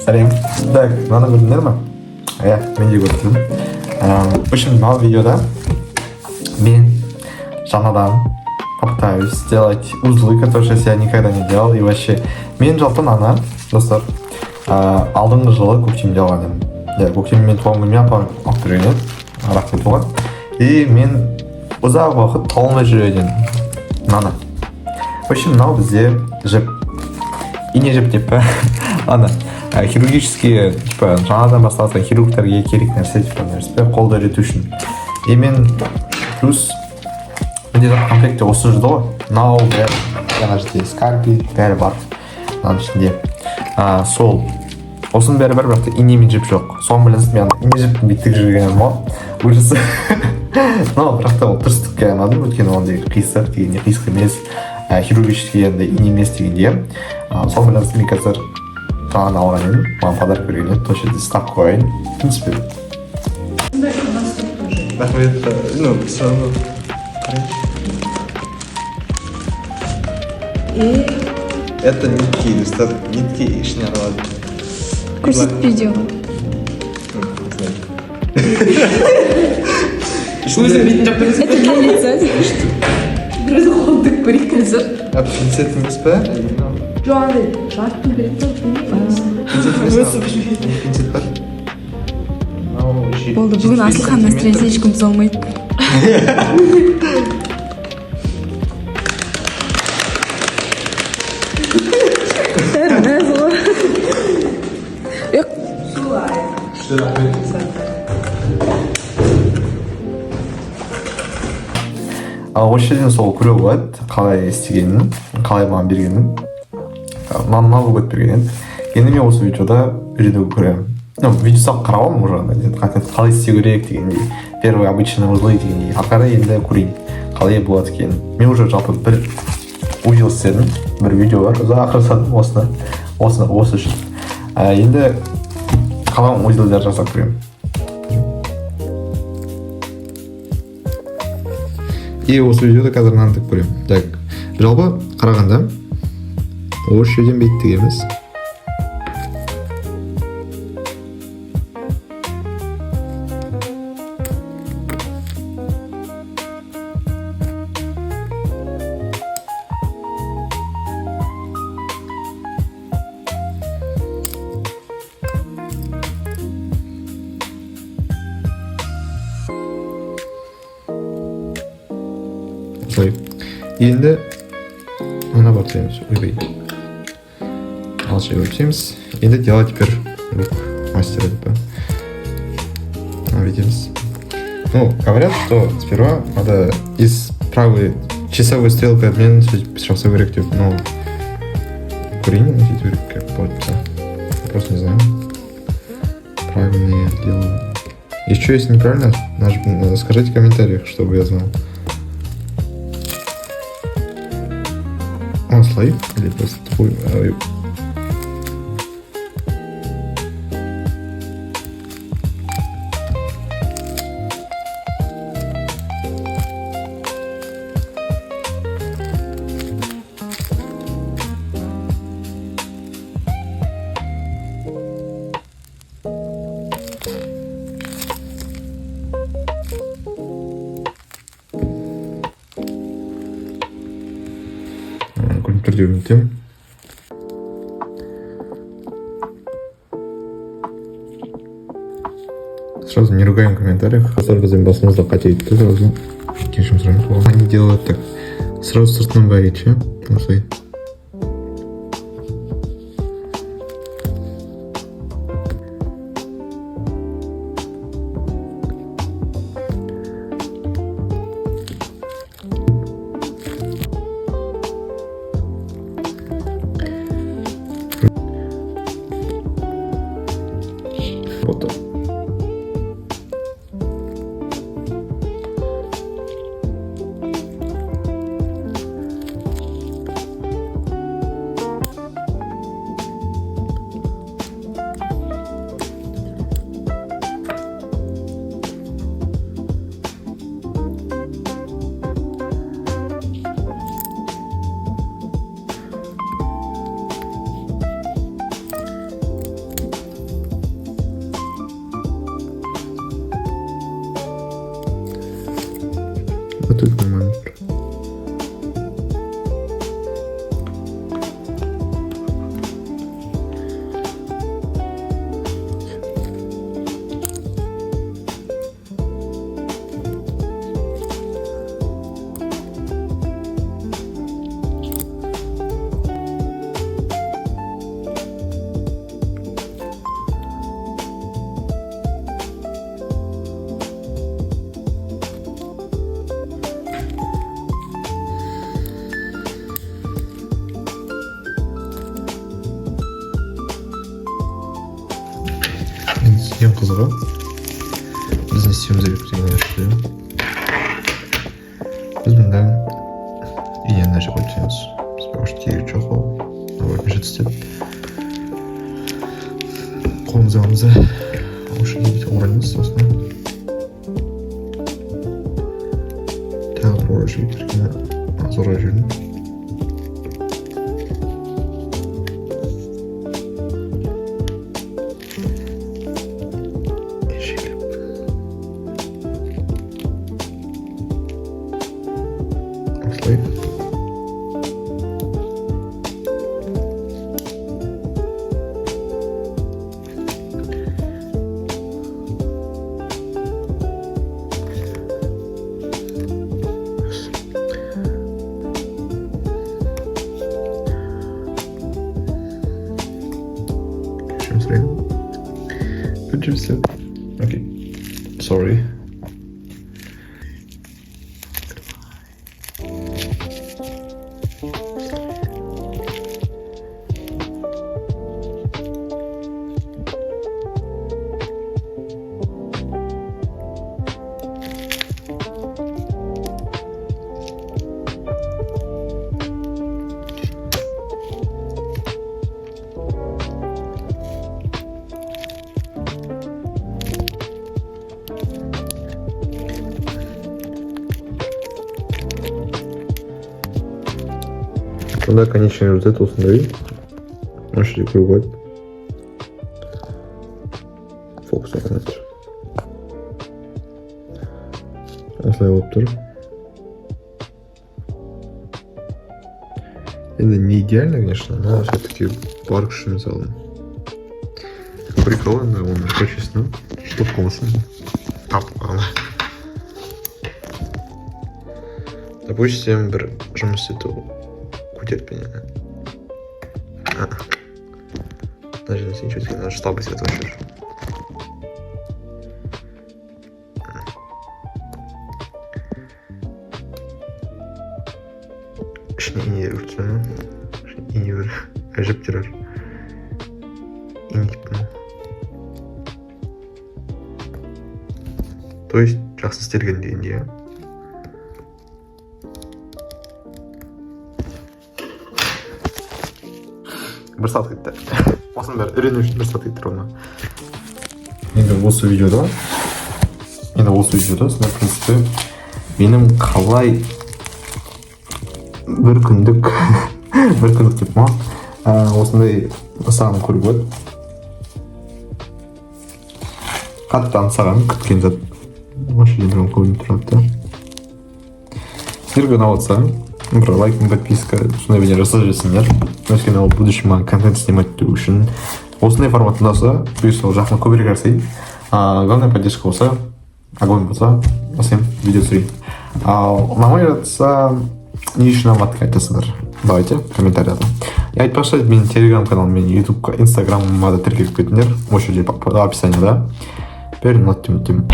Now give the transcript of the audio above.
сәлем. Так, мынаны көрдіңдер ма? Иә, мен де көрдім. В общем, мынау видеода мен жаңадан попытаюсь сделать узлы, которые я никогда не делал. И вообще, мен жалпы мынаны, достар, алдыңғы жылы көктемде алған едім. Иә, көктемде мен туған күніме апам алып берген еді. Рахмет оған. И мен ұзақ уақыт талмай жүрген мынаны. В общем, мынау бізде жіп, ине жіп деп па, ана хирургический, типа, жаңадан басталған хирургтарға керек нәрсе, типа, қолды үйрету үшін. И мен плюс менде жатқан комплекте осы жүрді ғой. Мынау бәрі, жаңа жерде скальпель, бәрі бар. Мынаның ішінде. Сол. Осының бәрі бар, бірақ та ине мен жіп жоқ. Соған байланысты мен ине жіптің биттік жүргенім ғой. Ужасы. Но бірақ та ол дұрыстыққа айналдым, өйткені ондай қисық дегенде қисық емес, хирургический енді ине емес дегенде. Соған байланысты мен қазір жаңадан алған едім, маған подарок берген еді, точно дистап қояйын. В принципе. Рахмет, ну, все равно. И Это нитки, листок, нитки и шнярова. көрсетпейді ғой. Это для лица. Biraz olduk bir kızı. А пинцет емес па? Жоғары жарты береді. Пинцет бар? Болды, бүгін Асылхан настроенсе ешкім бұза алмайды. Осы жерден сол көре болады, қалай істегенін, қалай маған бергенін. Маған өгет берген еді. Енді мен осы видеода үйренуге көремін. Видеосы қарауым уже, қалай істеу керек дегендей, первый обычный узлы дегендей. Ары қарай енді көрейін, қалай болады екенін. Мен уже жалпы бір узел істедім, бір видео бар, ұзақ жасадым осы үшін. Енді қалам узелдер жасап көремін. И осы видеода қазір мынаны тік көремін. Так, жалпы қарағанда осы жерден беттік емес. Енді ана бар дейміз, ойбай. Алшай өтеміз. Енді делать теперь рук мастера. Видимся. Ну, говорят, что сперва надо из правой часовой стрелкой обмен сразу выректив, но курение носить как получится. Я просто не знаю. Правильно я делаю. Еще если неправильно, скажите в комментариях, чтобы я знал. Он слои или просто твой? Түрде үмітем. Сразу не ругаем в комментариях. Біздің басымызда қате етті сразу. Кешірім сұраймыз. Они делают так. Сразу сыртынан бәрет, ше? Осылай. Вот. ең қызығы біз не істеуіміз керек деген нәрсе. Біз мұнда ең нәрсе қойып тастаймыз. Біз пока керегі жоқ ол. Наоборот, істеп. Қолымызды аламыз да осы жерге бүйтіп ораймыз, сосын тағы бір орай жүріп өйткені аз орай жүрдім. Good job, sir. Okay. Sorry. Сонда конечный результат осындай. Осы жерде көруге болады. Фокус алып жатыр. Осылай болып тұр. Енді не идеально, конечно, но все-таки бар күшін салдым. Прикол енді оның качественно. Чтоб болсын. Тапып қалды. Допустим, бір жұмыс ету терпение. Даже если ничего тебе надо слабость этого чувствуешь. İğne vursun. İğne vur. Acıp durar. İğne bunu. То есть жақсы істелген дегенде, иә. Бір сағат кетті. Осының бәрі үйрену үшін бір сағат кетті ровно. Енді осы видеода сіздер, в принципе, менің қалай бір күндік деп ма осындай нысанын көруге болады. Қатты аңсаған, күткен зат. Осы жерде көрініп тұрады. Сіздерге ұнап жатса, бір лайк пен подписка, сондай видео жасап жүрсіңдер. Өйткені ол будущема контент снимать үшін осындай форматында болса, бұйырса жақын көбірек жасайын. Главная поддержка болса, огонь болса, осылайым видео түсірейін. Ал ұнамай жатса, не үшін ұнамады айтасыздар? Давайте в комментариях. И айтпақшы, менің телеграм-каналым мен YouTube, инстаграмыма да тіркеліп кетіңдер. Осы жерде описаниеда. Бәрін ұнаттым.